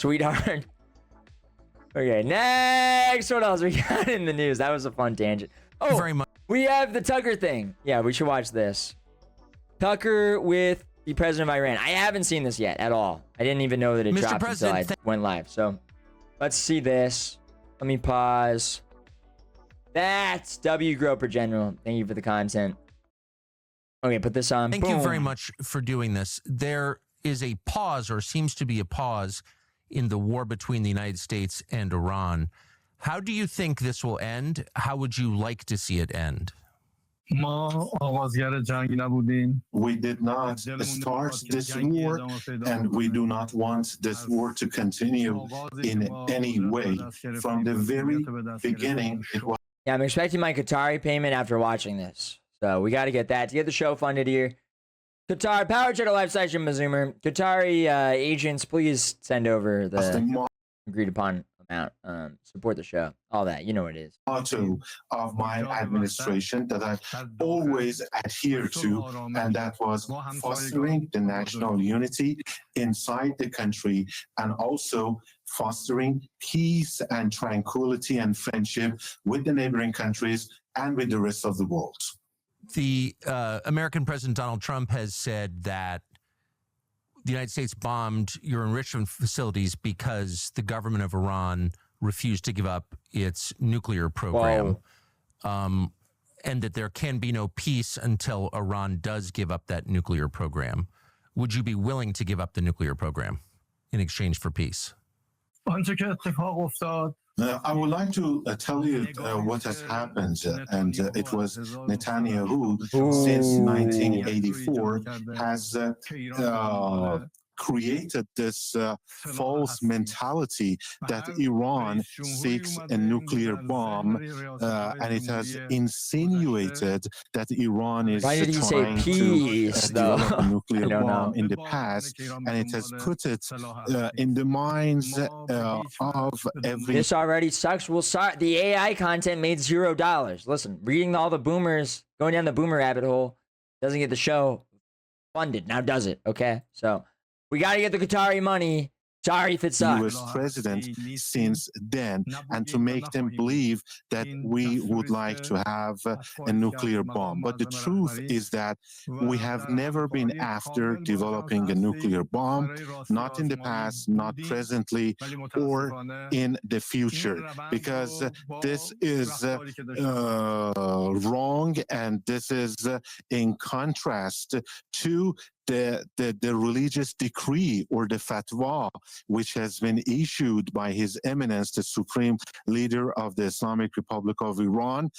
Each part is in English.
sweetheart. Okay, next. What else we got in the news? That was a fun tangent. Oh, very much. We have the Tucker thing. Yeah, we should watch this. Tucker with the president of Iran. I haven't seen this yet at all. I didn't even know that it dropped until I went live. So let's see this. Let me pause. That's W. Groper General. Thank you for the content. Okay, put this on. Thank you very much for doing this. There is a pause, or seems to be a pause, in the war between the United States and Iran. How do you think this will end? How would you like to see it end? We did not start this war, and we do not want this war to continue in any way. From the very beginning, it was. Yeah, I'm expecting my Qatari payment after watching this. So we got to get that to get the show funded here. Qatar, Power Cheddar Lifestyle JimboZoomer. Qatari agents, please send over the agreed upon amount. Support the show. All that. You know what it is. Motto of my administration that I always adhere to, and that was fostering the national unity inside the country, and also fostering peace and tranquility and friendship with the neighboring countries and with the rest of the world. The American President Donald Trump has said that the United States bombed your enrichment facilities because the government of Iran refused to give up its nuclear program, and that there can be no peace until Iran does give up that nuclear program. Would you be willing to give up the nuclear program in exchange for peace? I would like to tell you what has happened, and it was Netanyahu since 1984 has created this false mentality that Iran seeks a nuclear bomb, and it has insinuated that Iran is trying to develop a nuclear bomb in the past, and it has put it in the minds of every. This already sucks. We'll start. The AI content made $0. Listen, reading all the boomers, going down the boomer rabbit hole, doesn't get the show funded. Now does it? Okay, so. We got to get the Qatari money. Sorry if it sucks. U.S. president since then, and to make them believe that we would like to have a nuclear bomb. But the truth is that we have never been after developing a nuclear bomb, not in the past, not presently, or in the future, because this is wrong, and this is in contrast to the religious decree or the fatwa, which has been issued by His Eminence, the Supreme Leader of the Islamic Republic of Iran,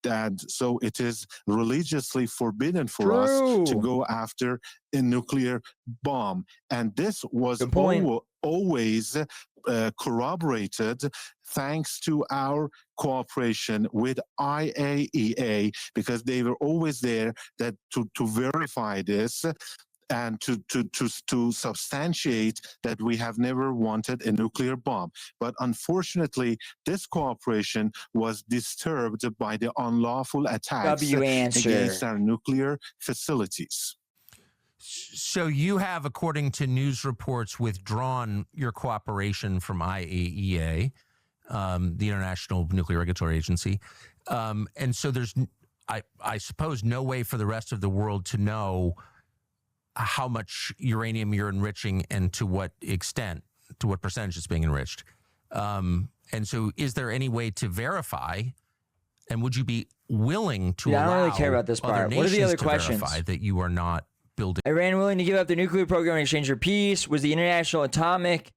that so it is religiously forbidden for us to go after a nuclear bomb. And this was always corroborated thanks to our cooperation with IAEA, because they were always there that to verify this and to substantiate that we have never wanted a nuclear bomb. But unfortunately, this cooperation was disturbed by the unlawful attacks against our nuclear facilities. So you have, according to news reports, withdrawn your cooperation from IAEA, the International Nuclear Regulatory Agency. And so there's, I suppose, no way for the rest of the world to know how much uranium you're enriching and to what extent, to what percentage it's being enriched. And so is there any way to verify, and would you be willing to allow I don't really care about this part. What are the other questions? That you are not building? Iran willing to give up their nuclear program in exchange for peace? Was the International Atomic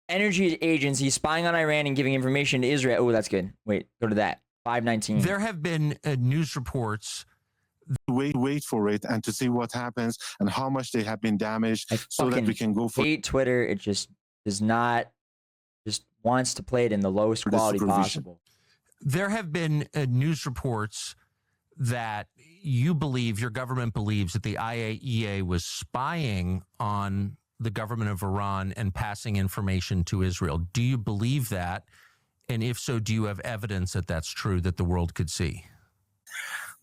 Energy Agency spying on Iran and giving information to Israel? Oh, that's good. Wait, go to that. 519. There have been news reports. Wait for it and to see what happens and how much they have been damaged, so that we can go for. Hate Twitter. It just does not. Just wants to play it in the lowest quality possible. There have been news reports that you believe, your government believes, that the IAEA was spying on the government of Iran and passing information to Israel. Do you believe that? And if so, do you have evidence that that's true that the world could see?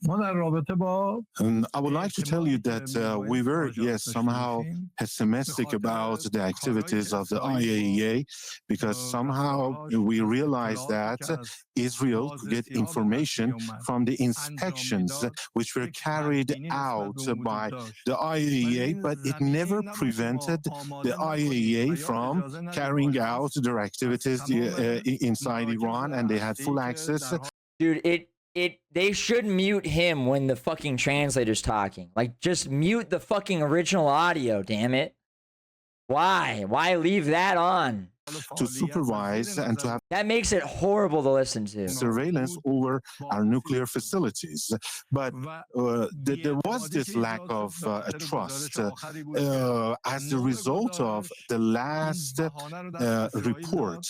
And I would like to tell you that we were, yes, somehow pessimistic about the activities of the IAEA because somehow we realized that Israel could get information from the inspections which were carried out by the IAEA, but it never prevented the IAEA from carrying out their activities inside Iran, and they had full access. Dude, they should mute him when the fucking translator's talking. Like, just mute the fucking original audio, damn it. Why? Why leave that on? To supervise and to have that makes it horrible to listen to. Surveillance over our nuclear facilities. But there was this lack of trust as the result of the last report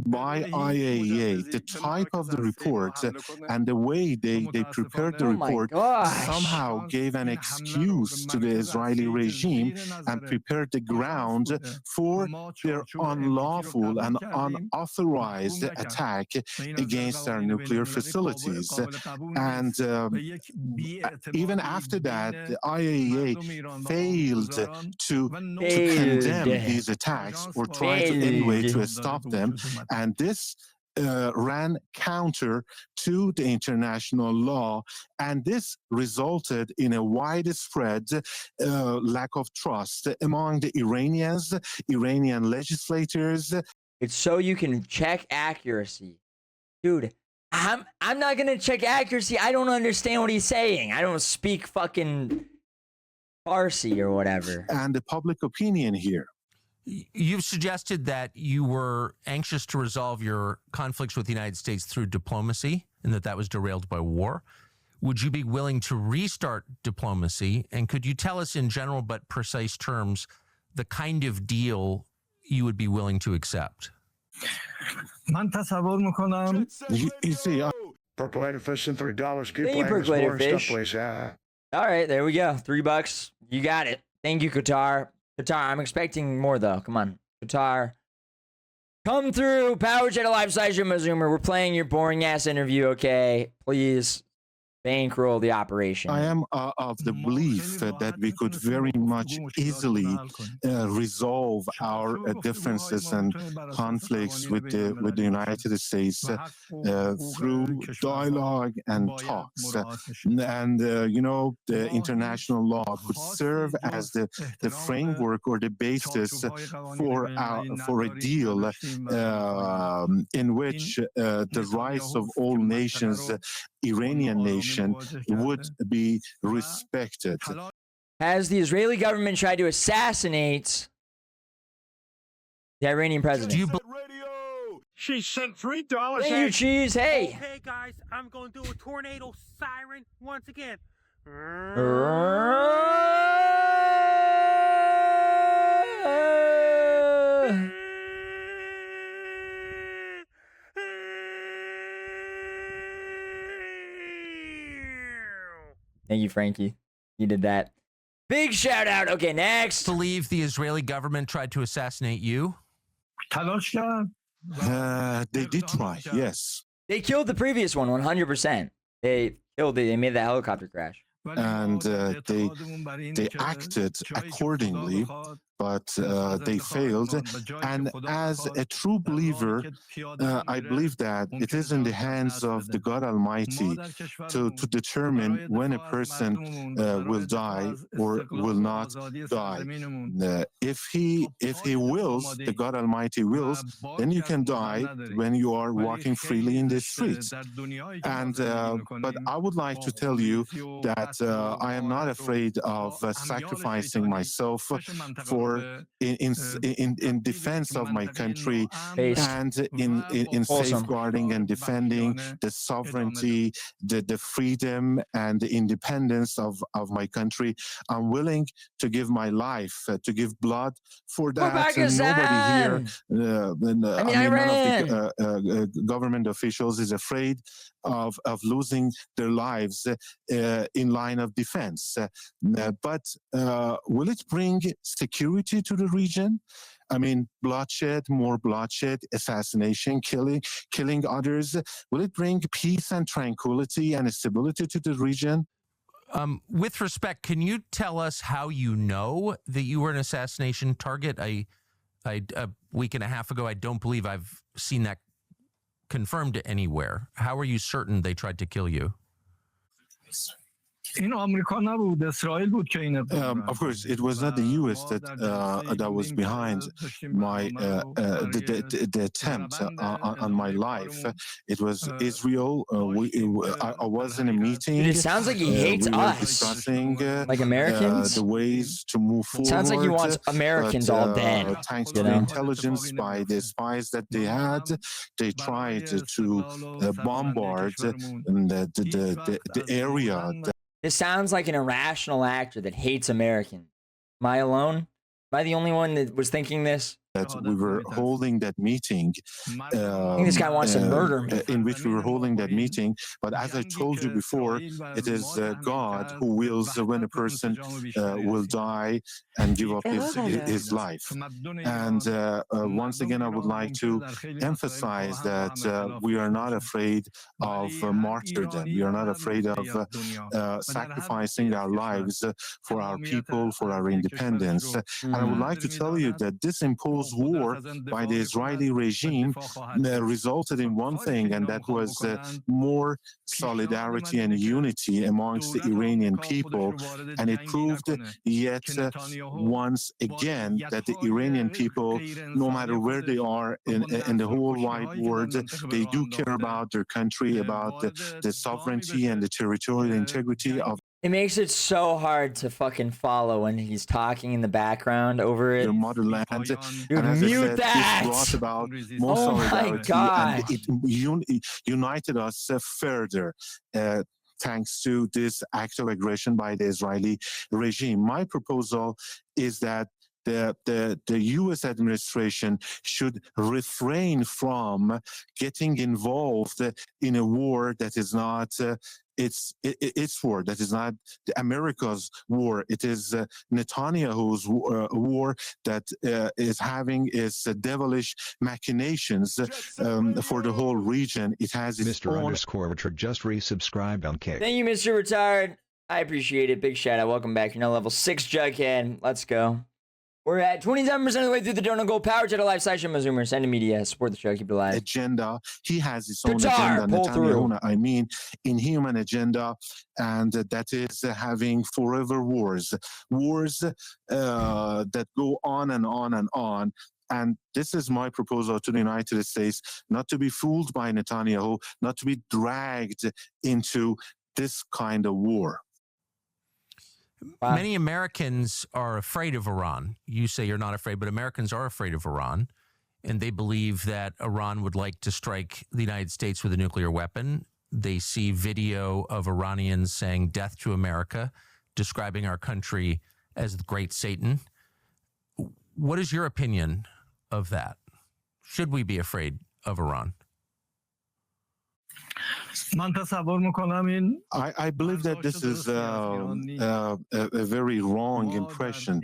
by IAEA. The type of the report and the way they prepared the report somehow gave an excuse to the Israeli regime and prepared the ground for their unlawful and unauthorized attack against our nuclear facilities. And even after that, the IAEA failed to condemn these attacks or try to anyway to stop them. And this ran counter to the international law, and this resulted in a widespread lack of trust among the Iranian legislators. It's so you can check accuracy. Dude, I'm not gonna check accuracy. I don't understand what he's saying. I don't speak fucking Farsi or whatever. And the public opinion here. You've suggested that you were anxious to resolve your conflicts with the United States through diplomacy and that was derailed by war. Would you be willing to restart diplomacy? And could you tell us in general but precise terms the kind of deal you would be willing to accept? You see, percolator fishing, $3. Thank you, percolator fish. All right, there we go. $3. You got it. Thank you, Qatar. Qatar, I'm expecting more though. Come on, Qatar. Come through. Power Jet Alive size JimboZoomer. We're playing your boring ass interview, okay? Please bankroll the operation. I am of the belief that we could very much easily resolve our differences and conflicts with the United States through dialogue and talks. And you know, the international law could serve as the framework or the basis for a deal in which the rights of all nations, Iranian nation, would be respected. Has the Israeli government tried to assassinate the Iranian president? She sent $3. Thank you, Cheese. Hey. Okay, guys, I'm going to do a tornado siren once again. Thank you, Frankie. You did that. Big shout out. Okay, next. Believe the Israeli government tried to assassinate you? They did try, yes. They killed the previous one 100%. They killed it. They made the helicopter crash. And they acted accordingly, but they failed. And as a true believer, I believe that it is in the hands of the God Almighty to determine when a person will die or will not die. If he wills, the God Almighty wills, then you can die when you are walking freely in the streets. And but I would like to tell you that I am not afraid of sacrificing myself for in defense of my country and in safeguarding and defending the sovereignty, the freedom and the independence of my country. I'm willing to give my life, to give blood for that. Nobody here, I mean, none of the government officials is afraid of losing their lives in line of defense. But will it bring security to the region? I mean, bloodshed, more bloodshed, assassination, killing others. Will it bring peace and tranquility and stability to the region? With respect, can you tell us how you know that you were an assassination target? A week and a half ago, I don't believe I've seen that confirmed anywhere. How are you certain they tried to kill you? Of course, it was not the U.S. that was behind my the attempt on my life. It was Israel. I was in a meeting. Dude, it sounds like he hates we were us, discussing like Americans. the ways to move forward. Sounds like he wants Americans all dead. Thanks to the intelligence by the spies that they had, they tried to bombard the area. This sounds like an irrational actor that hates Americans. Am I alone? Am I the only one that was thinking this? That we were holding that meeting. I think this guy wants to murder me. In which we were holding that meeting. But as I told you before, it is God who wills when a person will die and give up his life. And once again, I would like to emphasize that we are not afraid of martyrdom. We are not afraid of sacrificing our lives for our people, for our independence. And I would like to tell you that this imposed war by the Israeli regime resulted in one thing, and that was more solidarity and unity amongst the Iranian people. And it proved yet once again that the Iranian people, no matter where they are in the whole wide world, they do care about their country, about the sovereignty and the territorial integrity of it makes it so hard to fucking follow when he's talking in the background over it. their motherland. Dude, And as I mute said, that! this brought about more Oh my solidarity, God. and it united us further. Thanks to this act of aggression by the Israeli regime. My proposal is that the U.S. administration should refrain from getting involved in a war that is not its war, that is not America's war. It is Netanyahu's war that is having its devilish machinations for the whole region. It has its Mr. own. _Richard just resubscribed on Kick. Thank you, Mr. Retired. I appreciate it. Big shout out. Welcome back. You're now level 6 Jughead. Let's go. We're at 27% of the way through the Donut Gold Power to the live side. JimboZoomer. Send a media. Support the show. Keep it alive. Agenda. He has his own Qatar, agenda. pull through. Netanyahu, I mean, inhuman agenda, and that is having forever wars that go on and on and on. And this is my proposal to the United States, not to be fooled by Netanyahu, not to be dragged into this kind of war. Wow. Many Americans are afraid of Iran. You say you're not afraid, but Americans are afraid of Iran. And they believe that Iran would like to strike the United States with a nuclear weapon. They see video of Iranians saying death to America, describing our country as the great Satan. What is your opinion of that? Should we be afraid of Iran? I believe that this is a very wrong impression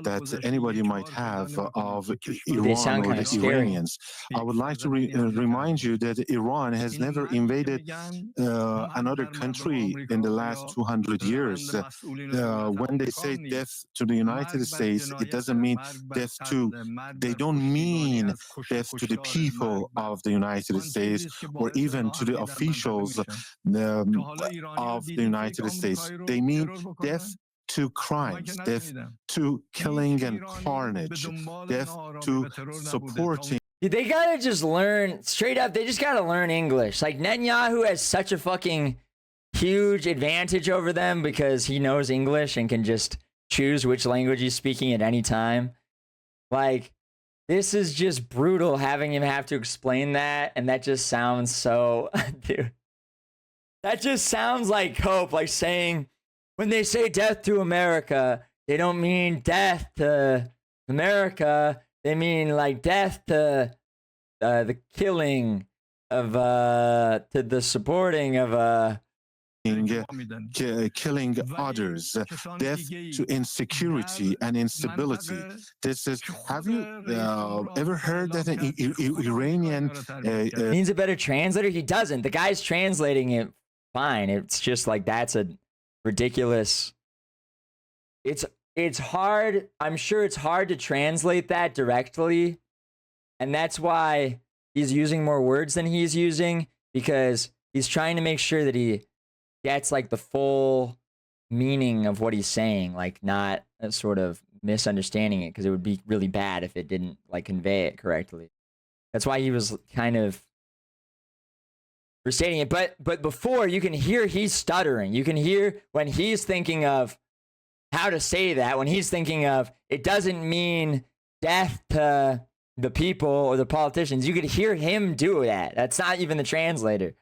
that anybody might have of Iran or the Iranians. I would like to remind you that Iran has never invaded another country in the last 200 years. When they say death to the United States, it doesn't mean death to, they don't mean death to the people of the United States or even to the officials of the United States. They mean death to crimes, death to killing and carnage, death to supporting. Dude, they gotta just learn, straight up, they just gotta learn English. Like, Netanyahu has such a fucking huge advantage over them because he knows English and can just choose which language he's speaking at any time. Like, this is just brutal having him have to explain that, and that just sounds so, dude. That just sounds like hope, like saying, when they say death to America, they don't mean death to America. They mean like death to the killing of, to the supporting of killing others, death to insecurity and instability. This is. Have you ever heard that an Iranian needs a better translator? He doesn't. The guy's translating it fine. It's just like that's a ridiculous. It's hard. I'm sure it's hard to translate that directly, and that's why he's using more words than he's using, because he's trying to make sure that he gets like the full meaning of what he's saying, like not a sort of misunderstanding it, because it would be really bad if it didn't like convey it correctly. That's why he was kind of restating it. But before, you can hear he's stuttering. You can hear when he's thinking of how to say that, when he's thinking of it doesn't mean death to the people or the politicians. You could hear him do that. That's not even the translator.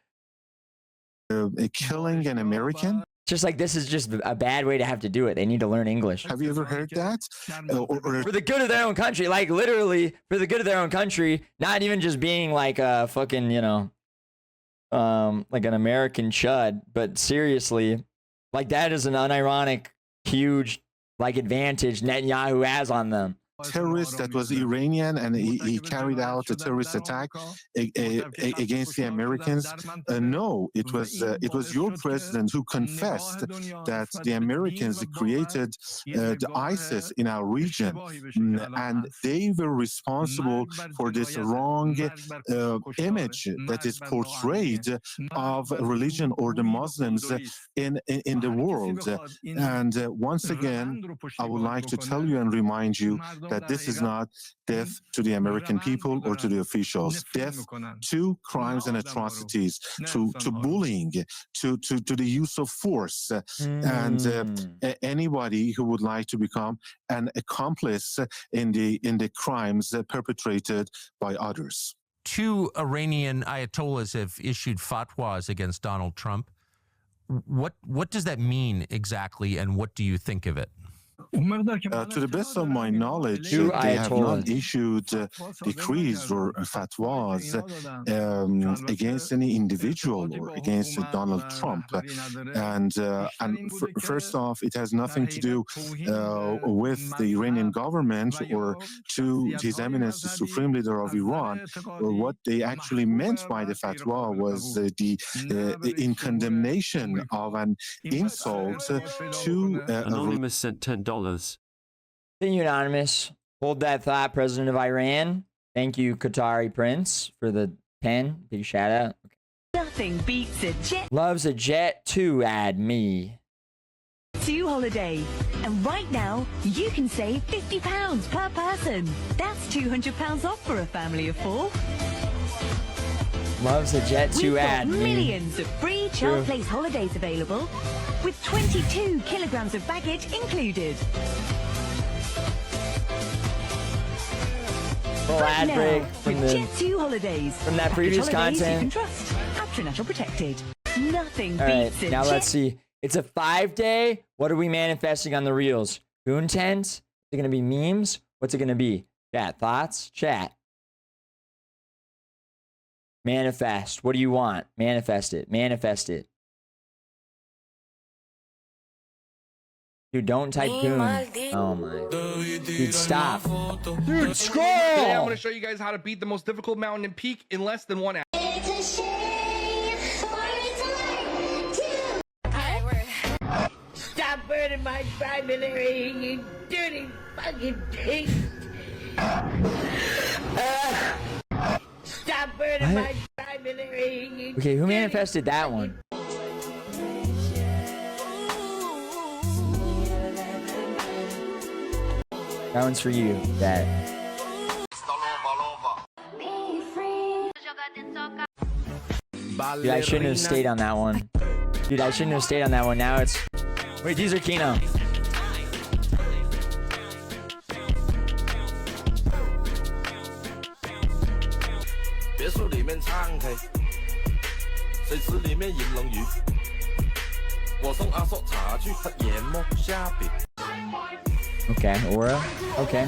Killing an American? Just like this is just a bad way to have to do it. They need to learn English. Have you ever heard that? For the good of their own country, like literally for the good of their own country, not even just being like a fucking, you know, like an American chud, but seriously, like that is an unironic, huge like advantage Netanyahu has on them. Terrorist that was Iranian, and he carried out a terrorist attack against the Americans. No, it was your president who confessed that the Americans created the ISIS in our region, and they were responsible for this wrong image that is portrayed of religion or the Muslims in the world. And once again, I would like to tell you and remind you that this is not death to the American people or to the officials. Death to crimes and atrocities, to bullying, to the use of force, and anybody who would like to become an accomplice in the crimes perpetrated by others. 2 Iranian ayatollahs have issued fatwas against Donald Trump. What does that mean exactly, and what do you think of it? To the best of my knowledge, they have not issued decrees or fatwas against any individual or against Donald Trump. And first off, it has nothing to do with the Iranian government or to His Eminence, the Supreme Leader of Iran. What they actually meant by the fatwa was in condemnation of an insult to Anonymous sent $10. Thank you, Anonymous. Hold that thought, President of Iran. Thank you, Qatari Prince, for the 10. Big shout out. Okay. Nothing beats a jet. Loves a jet to add me. To holiday. And right now, you can save £50 per person. That's £200 off for a family of 4. Loves a jet to add me. Millions of free child place holidays available, with 22 kilograms of baggage included. Full ad break from that previous content. You can trust. Patronational protected. Nothing All right, beats it. now let's see. It's a 5-day. What are we manifesting on the reels? Goon tents? Is it going to be memes? What's it going to be? Chat. Thoughts? Chat. Manifest. What do you want? Manifest it. Manifest it. Dude, don't type goon. Oh my. Dude, stop. Dude, scroll! Today I'm going to show you guys how to beat the most difficult mountain and peak in less than 1 hour. Stop burning my primary, you dirty fucking pig. Stop burning my primary. Okay, who manifested that one? That one's for you, Dad. Dude, I shouldn't have stayed on that one. Dude, I shouldn't have stayed on that one. Now it's... Wait, these are Kino. Okay, Aura. Okay.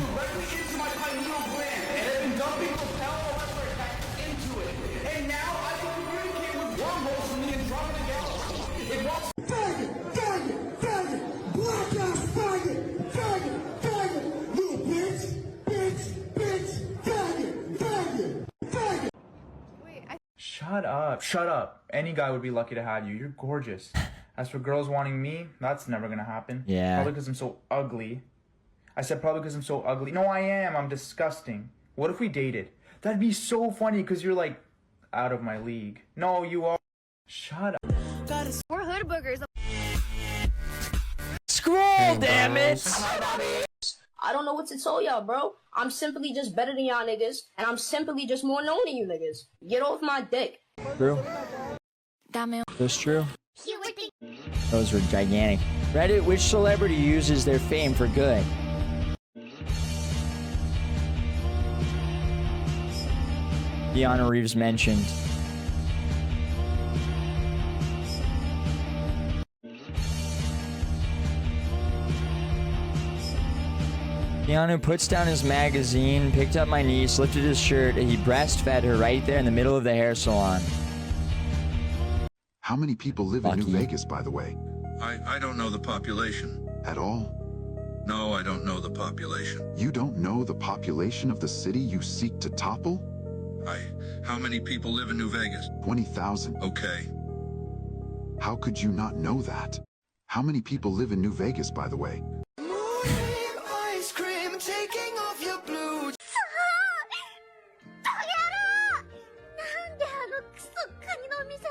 Shut up. Shut up. Any guy would be lucky to have you. You're gorgeous. As for girls wanting me, that's never gonna happen. Yeah. Probably because I'm so ugly. I said probably because I'm so ugly. No, I am. I'm disgusting. What if we dated? That'd be so funny because you're like out of my league. No, you are. Shut up. We're hood boogers. Scroll, damn it! I don't know what to tell y'all, bro. I'm simply just better than y'all niggas, and I'm simply just more known than you niggas. Get off my dick. True. That's true. Those were gigantic. Reddit, which celebrity uses their fame for good? Keanu Reeves mentioned. Keanu puts down his magazine, picked up my niece, lifted his shirt, and he breastfed her right there in the middle of the hair salon. How many people live in New Vegas, by the way? I don't know the population. At all? No, I don't know the population. You don't know the population of the city you seek to topple? How many people live in New Vegas? 20,000. Okay. How could you not know that? How many people live in New Vegas, by the way? Ice cream, taking off your blue.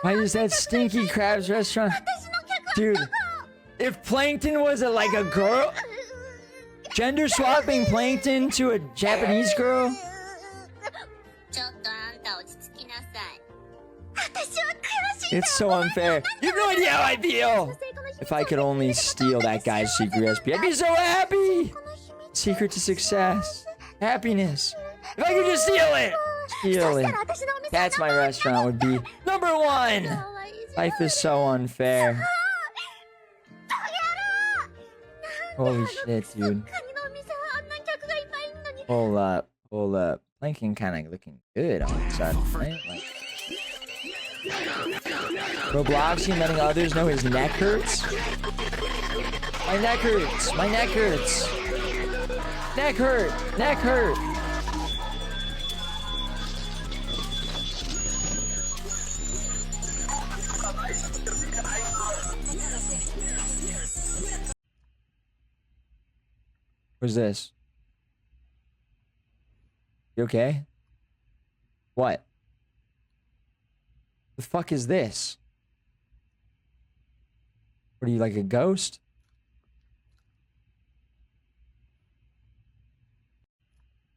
Why is that stinky crabs restaurant? Dude, if Plankton was like a girl, gender swapping Plankton to a Japanese girl? It's so unfair. You have no idea how I feel. If I could only steal that guy's secret recipe, I'd be so happy. Secret to success. Happiness. If I could just steal it. Steal it. That's my restaurant would be #1. Life is so unfair. Holy shit, dude. Hold up. Hold up. Plankton kind of looking good all of a sudden, right? Like, Robloxian letting others know his neck hurts? My neck hurts. My neck hurts. Neck hurt. Neck hurt. Who's this? You okay? What? The fuck is this? What are you, like a ghost?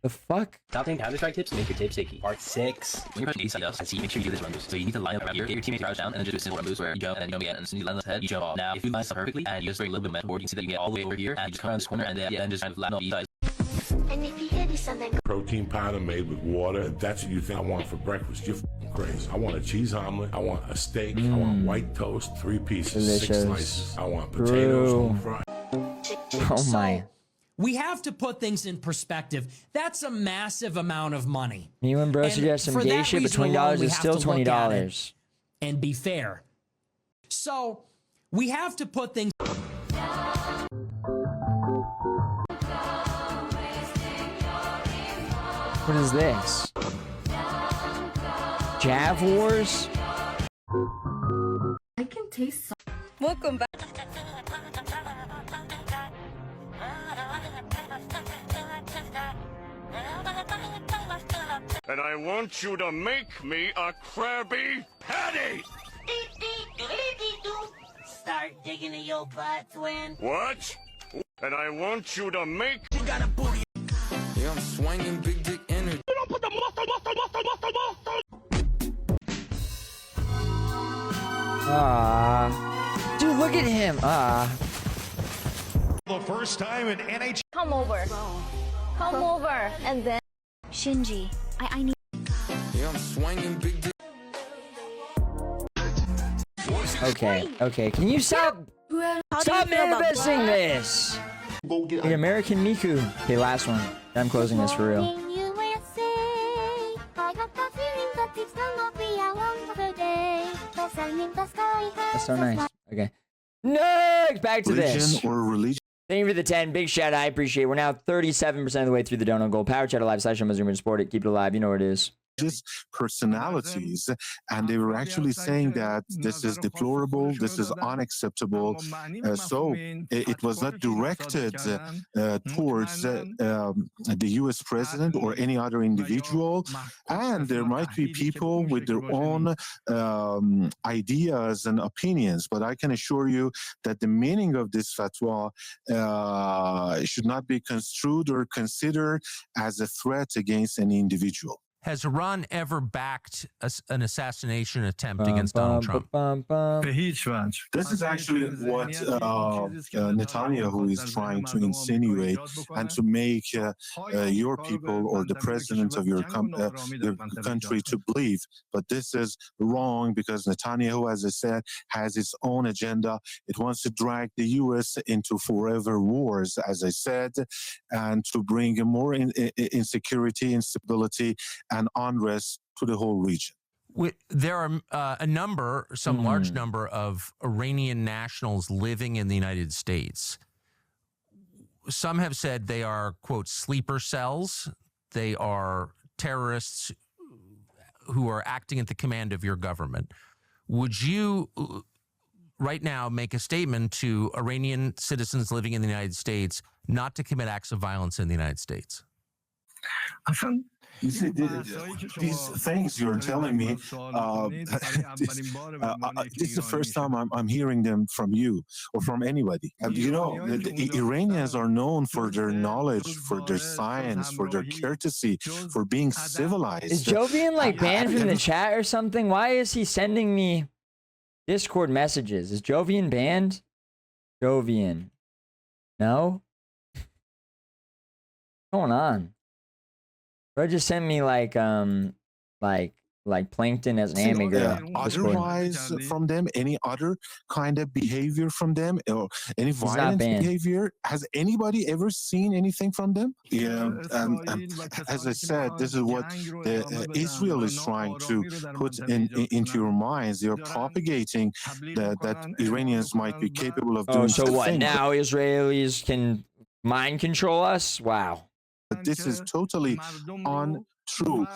The fuck? Top 10 Counter-Strike tips to make your tips sticky. Part 6. When you're pressing A side up and C, make sure you do this run boost. So you need to line up around here, get your teammates crouch down, and then just do a simple run boost where you jump and then you jump again, and as soon as you land on the head, you jump off. Now, if you line this up perfectly, and you just bring a little bit of momentum forward, you can see that you get all the way over here, and you just come around this corner, and then just kind of land on each side. And if you hear something. Protein powder made with water. That's what you think I want for breakfast. You're crazy. I want a cheese omelet. I want a steak. I want white toast, 3 pieces, Delicious. 6 slices. I want potatoes, home fried. Oh my. We have to put things in perspective. That's a massive amount of money. Me and bro suggest some gay shit, but $20 is still $20. And be fair. So, we have to put things... What is this? Jav Wars? I can taste so. Welcome back. And I want you to make me a Krabby Patty! Start digging in your butt, twin. What? And I want you to make... You got a booty. Yeah, I'm swinging big dick energy. You don't put the muscle. Ah. Dude, look at him. Ah. The first time in NHL. Come over. Come over. And then. Shinji, I need. Yeah, I'm swinging big dick. Okay. Can you stop manifesting this? The American Miku. Okay, last one. I'm closing this for real. That's so nice. Okay. Next, back to this. Or religion. Thank you for the 10. Big shout out. I appreciate it. We're now 37% of the way through the donut goal. Power chat live / JimboZoomer to support it. Keep it alive. You know what it is. personalities, and they were actually saying that this is deplorable, this is unacceptable. So it was not directed towards the U.S. president or any other individual, and there might be people with their own ideas and opinions, but I can assure you that the meaning of this fatwa should not be construed or considered as a threat against any individual. Has Iran ever backed an assassination attempt against Donald Trump? This is actually what Netanyahu is trying to insinuate and to make your people or the president of your country to believe. But this is wrong because Netanyahu, as I said, has its own agenda. It wants to drag the U.S. into forever wars, as I said, and to bring more insecurity, instability, and unrest to the whole region. There are some large number of Iranian nationals living in the United States. Some have said they are, quote, sleeper cells. They are terrorists who are acting at the command of your government. Would you right now make a statement to Iranian citizens living in the United States not to commit acts of violence in the United States? You see, these things you're telling me, this is the first time I'm hearing them from you or from anybody. You know, the Iranians are known for their knowledge, for their science, for their courtesy, for being civilized. Is Jovian like banned from the chat or something? Why is he sending me Discord messages? Is Jovian banned? Jovian. No? What's going on? Bro just sent me like plankton as an anime girl. Otherwise from them, any other kind of behavior from them, or any violent behavior? Has anybody ever seen anything from them? Yeah, as I said, this is what Israel is trying to put into your minds. They are propagating that Iranians might be capable of doing so what? thing. Now Israelis can mind control us? Wow. This is totally untrue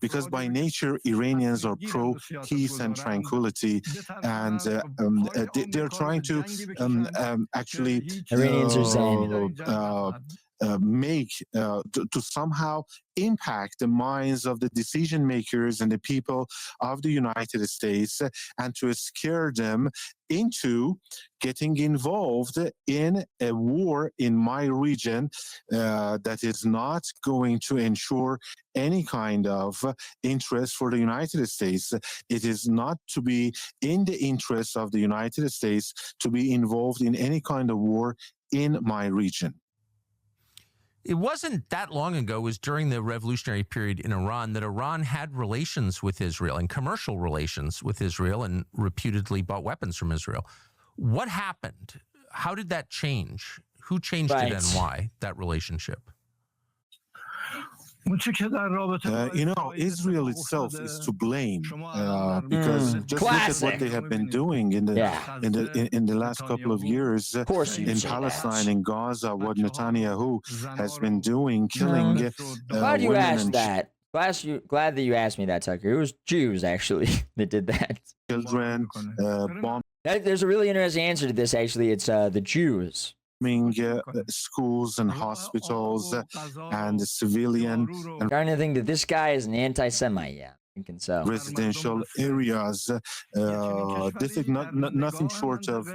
because by nature Iranians are pro peace and tranquility, and they're trying to actually Iranians are saying make to somehow impact the minds of the decision makers and the people of the United States, and to scare them into getting involved in a war in my region that is not going to ensure any kind of interest for the United States. It is not to be in the interest of the United States to be involved in any kind of war in my region. It wasn't that long ago, it was during the revolutionary period in Iran, that Iran had relations with Israel and commercial relations with Israel and reputedly bought weapons from Israel. What happened? How did that change? Who changed it and why, that relationship? You know, Israel itself is to blame because just look at what they have been doing in the last couple of years in Palestine, in Gaza, what Netanyahu has been doing, killing glad you women asked and that. Glad that you asked me that, Tucker. It was Jews actually that did that. Children, there's a really interesting answer to this. Actually, it's the Jews. Schools and hospitals and the civilian. I'm trying to think that this guy is an anti-Semite. Yeah, thinking so. Residential areas. This is nothing short of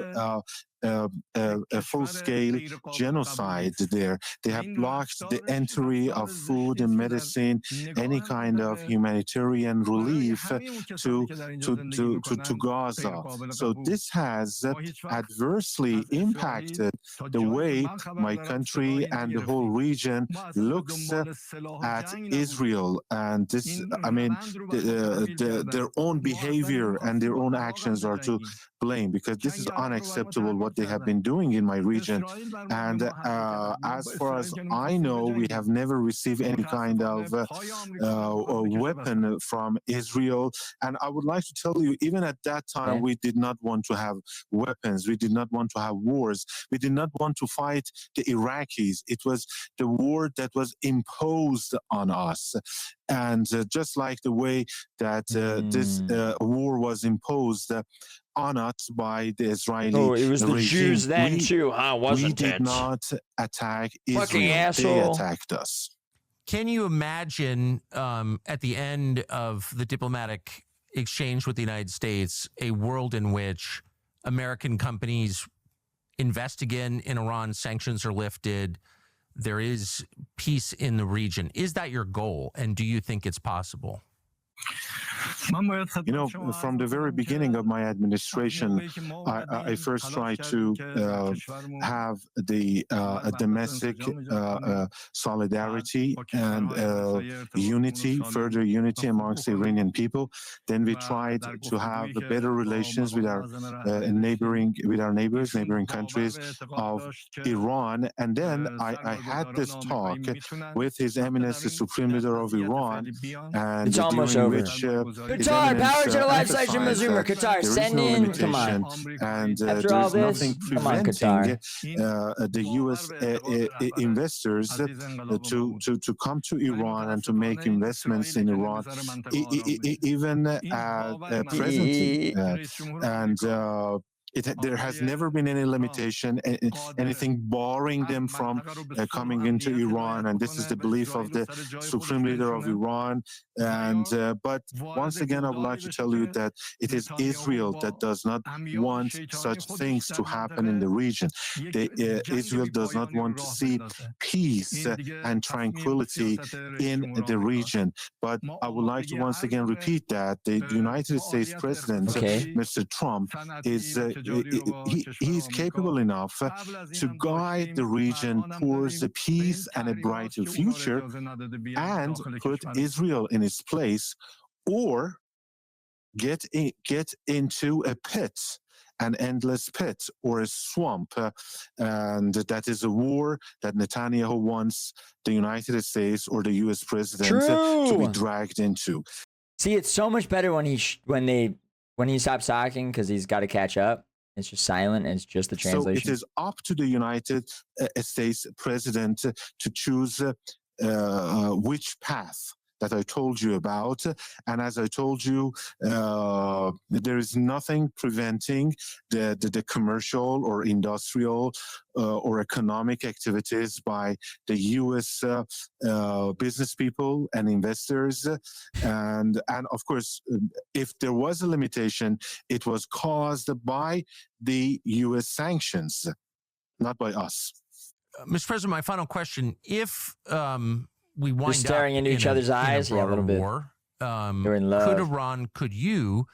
a full-scale genocide there. They have blocked the entry of food and medicine, any kind of humanitarian relief to Gaza. So this has adversely impacted the way my country and the whole region looks at Israel. And this, I mean, their own behavior and their own actions are to blame, because this is unacceptable what what they have been doing in my region. And as far as I know, we have never received any kind of weapon from Israel. And I would like to tell you, even at that time, we did not want to have weapons. We did not want to have wars. We did not want to fight the Iraqis. It was the war that was imposed on us. And just like the way that this war was imposed on us by the Israeli Oh, it was the regime. Jews then too, huh? Wasn't we it? did not attack Fucking Israel. asshole. They attacked us. Can you imagine at the end of the diplomatic exchange with the United States, a world in which American companies invest again in Iran, sanctions are lifted, there is peace in the region? Is that your goal? And do you think it's possible? You know, from the very beginning of my administration, I first tried to have the domestic solidarity and unity, further unity amongst the Iranian people. Then we tried to have better relations with our neighbors, neighboring countries of Iran. And then I had this talk with His Eminence, the Supreme Leader of Iran, and it's almost over. Qatar, power to the live site, JimboZoomer. Qatar, send in. Come on. And After all there's this, nothing come on, preventing Qatar. the U.S. investors to come to Iran and to make investments in Iran, even presently. There has never been any limitation, anything barring them from coming into Iran, and this is the belief of the Supreme Leader of Iran. And but once again, I would like to tell you that it is Israel that does not want such things to happen in the region. Israel does not want to see peace and tranquility in the region. But I would like to once again repeat that the United States President, Mr. Trump, is he's capable enough to guide the region towards the peace and a brighter future, and put Israel in its place, or get into a pit, an endless pit or a swamp, and that is a war that Netanyahu wants the United States or the U.S. president to be dragged into. See, it's so much better when he stops talking, because he's got to catch up. It's just silent, and it's just the translation. So it is up to the United States president to choose which path that I told you about. And as I told you, there is nothing preventing the commercial or industrial or economic activities by the U.S. Business people and investors. And of course, if there was a limitation, it was caused by the U.S. sanctions, not by us. Mr. President, my final question: if we wind Just staring up into each other's eyes, a little bit. war, They're in love. could you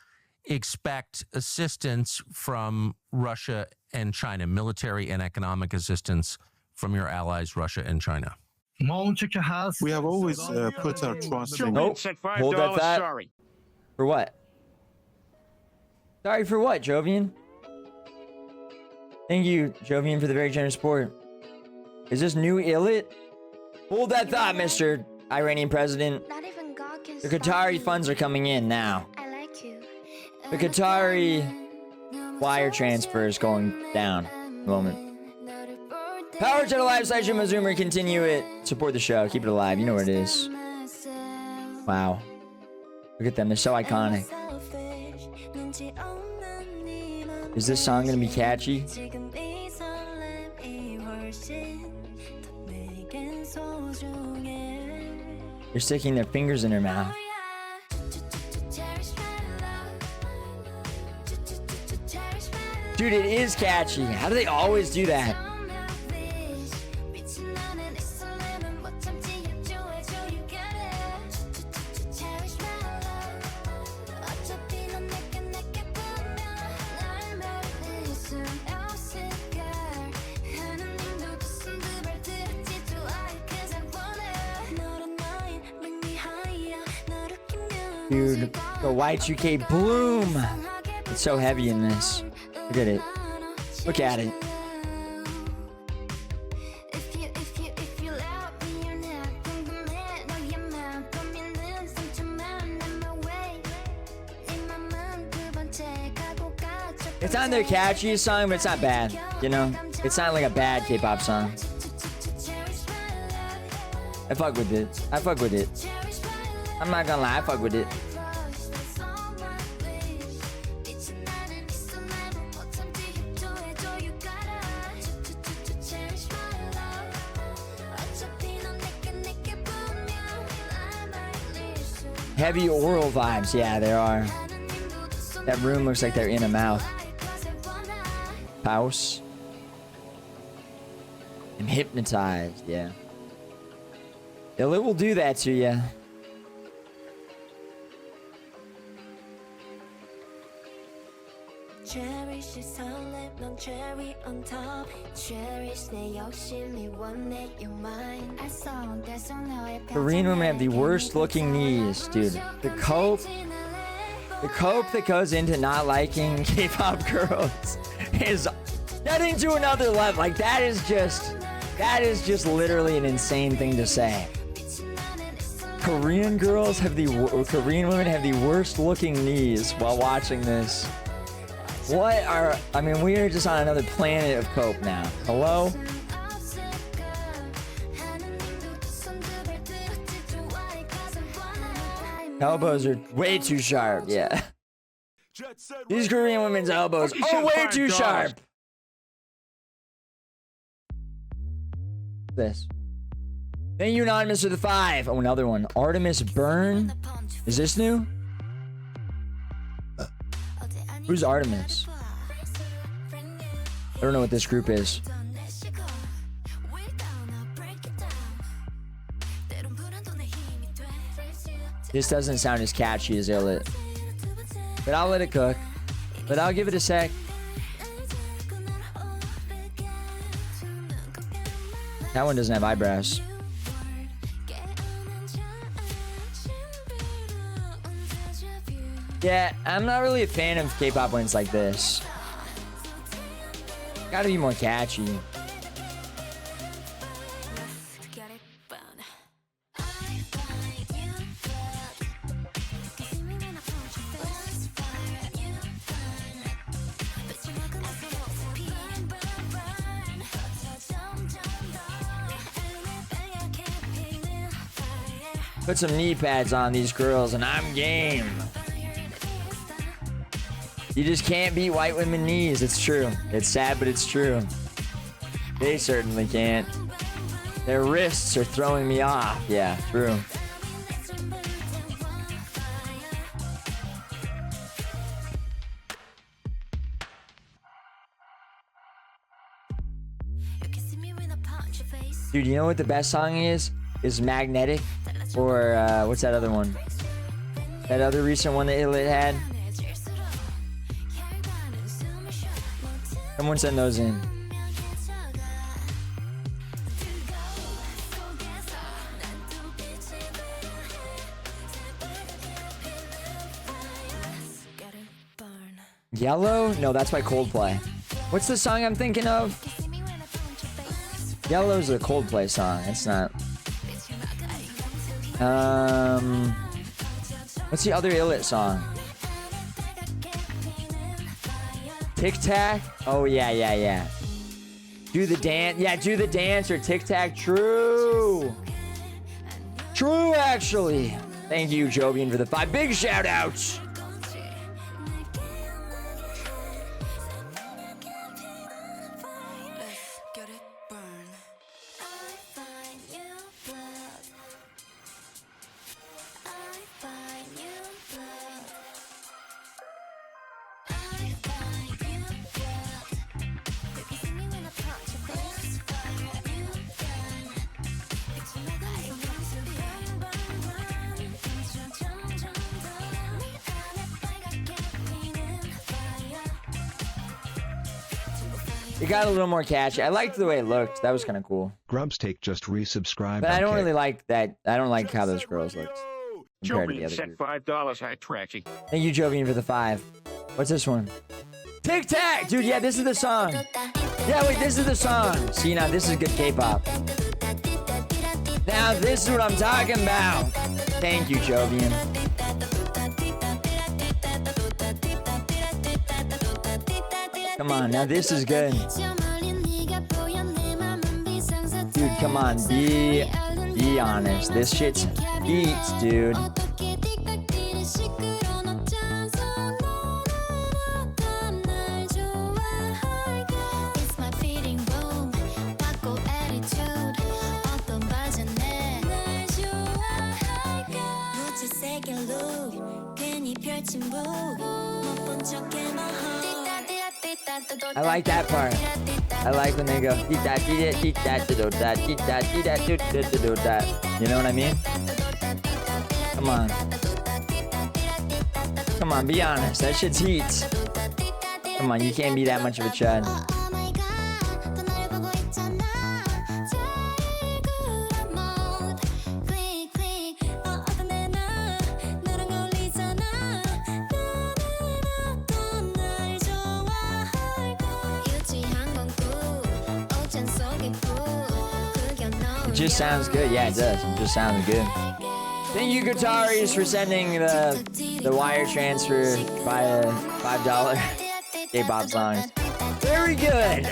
expect assistance from Russia and China, military and economic assistance from your allies, Russia and China? We have always put our trust in. Nope. Hold that thought. Sorry. For what? Sorry for what, Jovian? Thank you, Jovian, for the very generous support. Is this new Illit? Hold that thought, Mr. Iranian president. Not even God can The Qatari funds are coming in now. I like you. The Qatari wire transfer is going down. Moment. Power to the live site, JimboZoomer. Continue it. Support the show. Keep it alive. You know where it is. Wow. Look at them. They're so iconic. Is this song gonna be catchy? They're sticking their fingers in her mouth. Dude, it is catchy. How do they always do that? Dude, the Y2K bloom. It's so heavy in this. Look at it. Look at it. It's not their catchiest song, but it's not bad. You know? It's not like a bad K-pop song. I fuck with it. I fuck with it. I'm not gonna lie, I fuck with it. Heavy oral vibes, yeah, there are. That room looks like they're in a mouth. House. I'm hypnotized, yeah. It will do that to you. Korean women have the worst looking knees, dude. The cope that goes into not liking K-pop girls is getting to another level. Like that is just literally an insane thing to say. Korean women have the worst looking knees while watching this. We are just on another planet of cope now. Hello? Elbows are way too sharp, yeah. These Korean women's elbows are way too sharp. This. Thank you, Anonymous, for the 5. Oh, another one. Artemis Byrne. Is this new? Who's Artemis? I don't know what this group is. This doesn't sound as catchy as Illit. But I'll let it cook. But I'll give it a sec. That one doesn't have eyebrows. Yeah, I'm not really a fan of K-pop when it's like this. Gotta be more catchy. Put some knee pads on these girls and I'm game. You just can't beat white women knees. It's true. It's sad, but it's true. They certainly can't. Their wrists are throwing me off. Yeah, true. Dude, you know what the best song is? Is Magnetic? Or, what's that other one? That other recent one that Illit had? Someone send those in. Yellow? No, that's by Coldplay. What's the song I'm thinking of? Yellow's a Coldplay song. It's not. What's the other Illit song? Tic Tac? Oh, yeah. Do the dance. Yeah, do the dance or Tic Tac. True. True, actually. Thank you, Jovian, for the 5 big shout outs. It got a little more catchy. I liked the way it looked. That was kind of cool. Grubs take just resubscribe. But I don't really like that. I don't like how those girls looked compared to the other group. $5. I track you. Thank you, Jovian, for the 5. What's this one? Tic Tac! Dude, yeah, this is the song. Yeah, wait, this is the song. See, now this is good K-pop. Now this is what I'm talking about. Thank you, Jovian. Come on, now this is good. Dude, come on, be honest. This shit's beats, dude. I like that part. I like when they go eat that, do that, eat that, do that. You know what I mean? Come on. Come on, be honest. That shit's heat. Come on, you can't be that much of a chud. It just sounds good. Yeah, it does. It just sounds good. Thank you, Guitaris, for sending the wire transfer via $5 K-pop songs. Very good.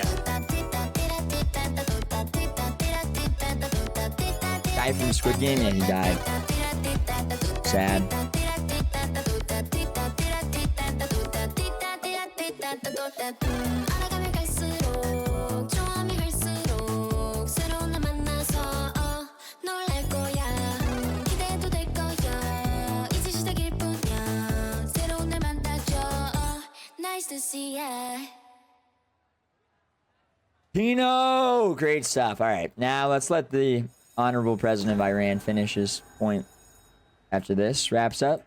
Guy from Squid Game, yeah, he died. Sad. Pino! Great stuff. All right, now let's let the honorable president of Iran finish his point after this wraps up.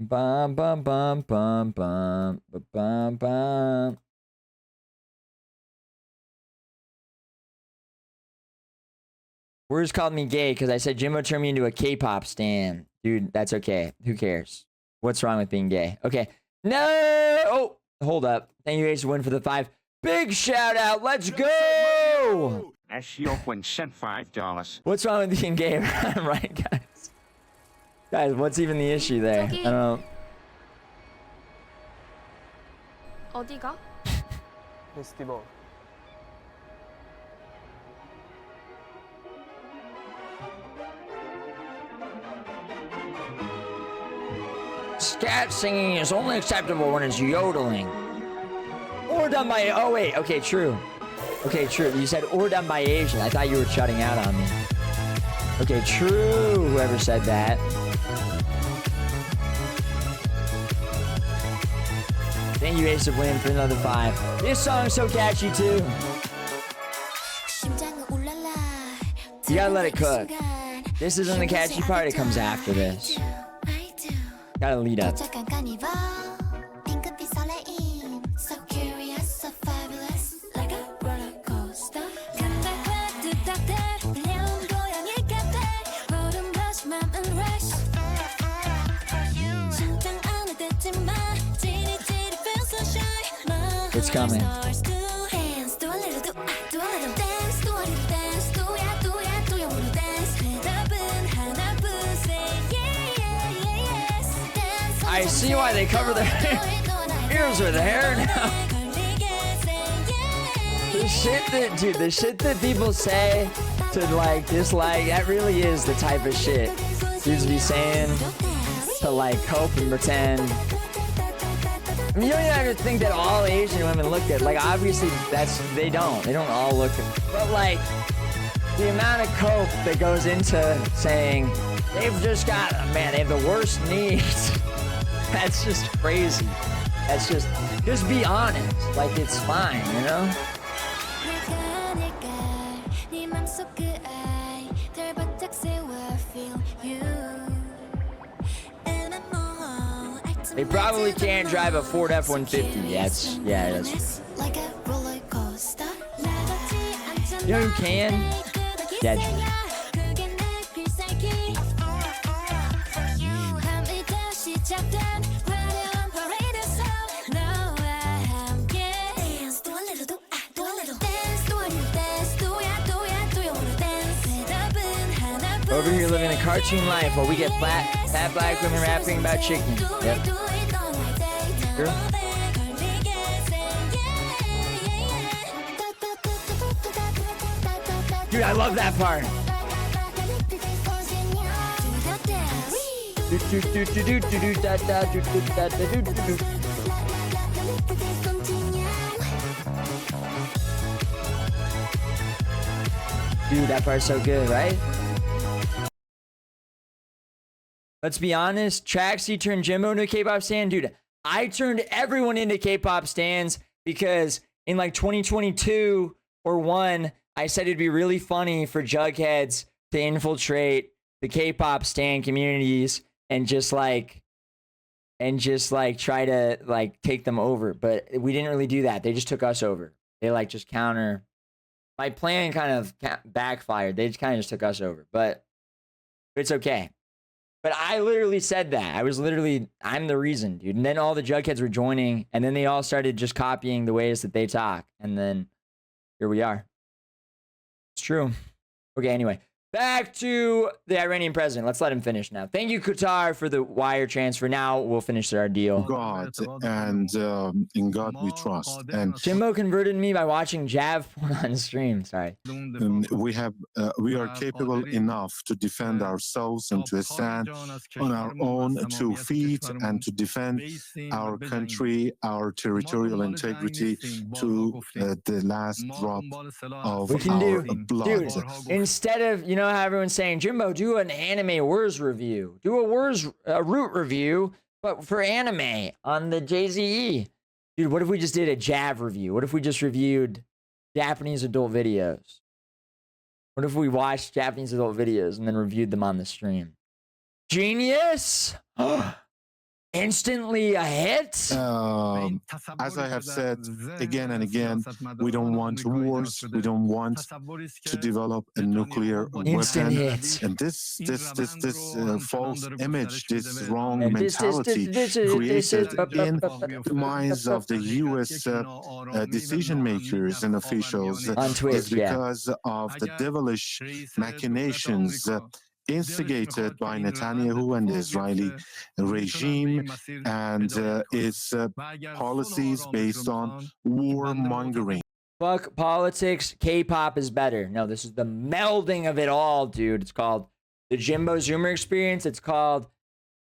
Bum bum bum bum bum bum bum. Words called me gay because I said Jimbo turned me into a K-pop stan. Dude, that's okay. Who cares? What's wrong with being gay? Okay. No! Oh, hold up. Thank you, Ace, to win for the 5. Big shout out. Let's go! $5. What's wrong with being gay? Right, guys? Guys, what's even the issue there? I don't know. 어디가? 페스티벌. Scat singing is only acceptable when it's yodeling. Or done by... Oh, wait. Okay, true. Okay, true. You said or done by Asian. I thought you were shutting out on me. Okay, true. Whoever said that. Thank you, Ace of Wind, for another 5. This song's so catchy, too. You gotta let it cook. This isn't the catchy part. It comes after this. Gotta lead up. It's coming. I see why they cover their ears with hair now. The shit that, dude, the shit that people say to like dislike, that really is the type of shit dudes be saying to like cope and pretend. I mean, you don't even have to think that all Asian women look at, like, obviously they don't all look at, but like the amount of cope that goes into saying they've just got, man, they have the worst knees. That's just crazy. That's just be honest. Like, it's fine, you know? They probably can't drive a Ford F-150. Yeah, that's You know who can? Deadry. Over here living a cartoon life while we get fat black women rapping about chicken. Yep. Girl. Dude, I love that part. Dude, that part's so good, right? Let's be honest, Traxy turned Jimbo into a K-pop stan. Dude, I turned everyone into K-pop stans because in like 2022 or 1, I said it'd be really funny for Jugheads to infiltrate the K-pop stan communities and just like try to like take them over. But we didn't really do that. They just took us over. They like just counter. My plan kind of backfired. They just kind of just took us over. But it's okay. But I literally said that. I'm the reason, dude. And then all the Jugheads were joining, and then they all started just copying the ways that they talk. And then here we are. It's true. Okay, anyway. Back to the Iranian president. Let's let him finish now. Thank you, Qatar, for the wire transfer. Now we'll finish our deal. God, and in God we trust. And Jimbo converted me by watching Jav porn on stream. Sorry. We are capable enough to defend ourselves and to stand on our own 2 feet and to defend our country, our territorial integrity to the last drop of our blood. Dude, instead of, you know how everyone's saying, Jimbo, do an anime words review. Do a root review, but for anime on the JZE. Dude, what if we just did a Jav review? What if we just reviewed Japanese adult videos? What if we watched Japanese adult videos and then reviewed them on the stream? Genius! Instantly a hit? As I have said again and again, we don't want wars. We don't want to develop a nuclear weapon. Hits. And this false image, this wrong mentality created in the minds of the U.S. Decision makers and officials on Twitch, is because of the devilish machinations instigated by Netanyahu and the Israeli regime and its policies based on warmongering. Fuck politics. K-pop is better. No, this is the melding of it all, dude. It's called the JimboZoomer experience. It's called,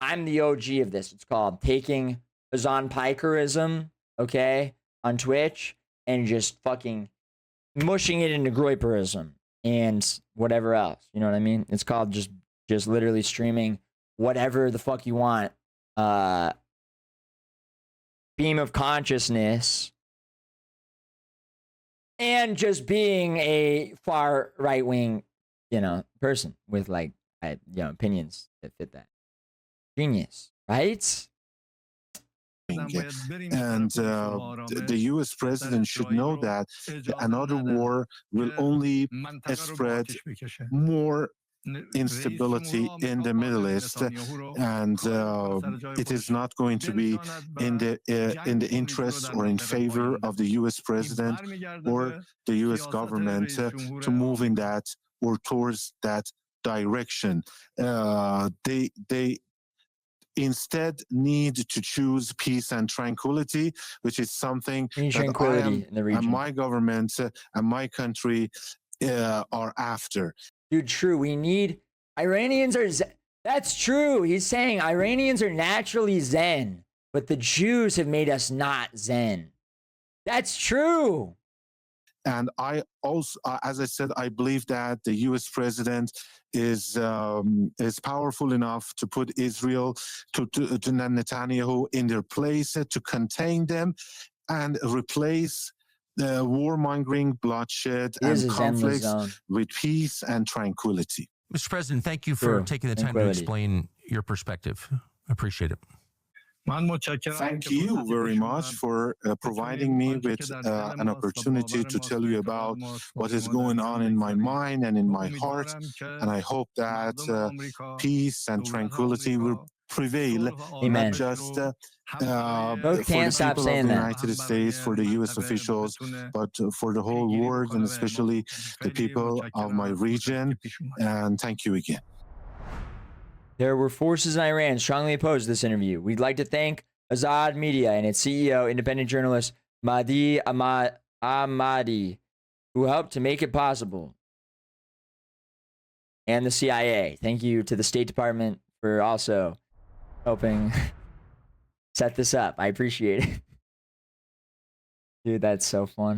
I'm the OG of this. It's called taking Azan Pikerism, okay, on Twitch and just fucking mushing it into Groiperism and whatever else. You know what I mean? It's called just literally streaming whatever the fuck you want. Beam of consciousness. And just being a far right-wing, person with like, opinions that fit that. Genius, right? And the U.S. president should know that another war will only spread more instability in the Middle East, and it is not going to be in the interest or in favor of the U.S. president or the U.S. government to move in that or towards that direction. They instead need to choose peace and tranquility, which is something that I am, in the region. And my government and my country are after. Dude, true. We need Iranians are. That's true. He's saying Iranians are naturally Zen, but the Jews have made us not Zen. That's true. And I also, as I said, I believe that the U.S. president is powerful enough to put Israel, to Netanyahu in their place, to contain them, and replace the warmongering, bloodshed, and conflicts with peace and tranquility. Mr. President, thank you for taking the time to explain your perspective. I appreciate it. Thank you very much for providing me with an opportunity to tell you about what is going on in my mind and in my heart. And I hope that peace and tranquility will prevail, Amen. not just Both for can't the stop people of saying the that. United States, for the U.S. officials, but for the whole world and especially the people of my region. And thank you again. There were forces in Iran strongly opposed to this interview. We'd like to thank Azad Media and its CEO, independent journalist Mahdi Ahmadi, who helped to make it possible, and the CIA. Thank you to the State Department for also helping set this up. I appreciate it. Dude, that's so fun.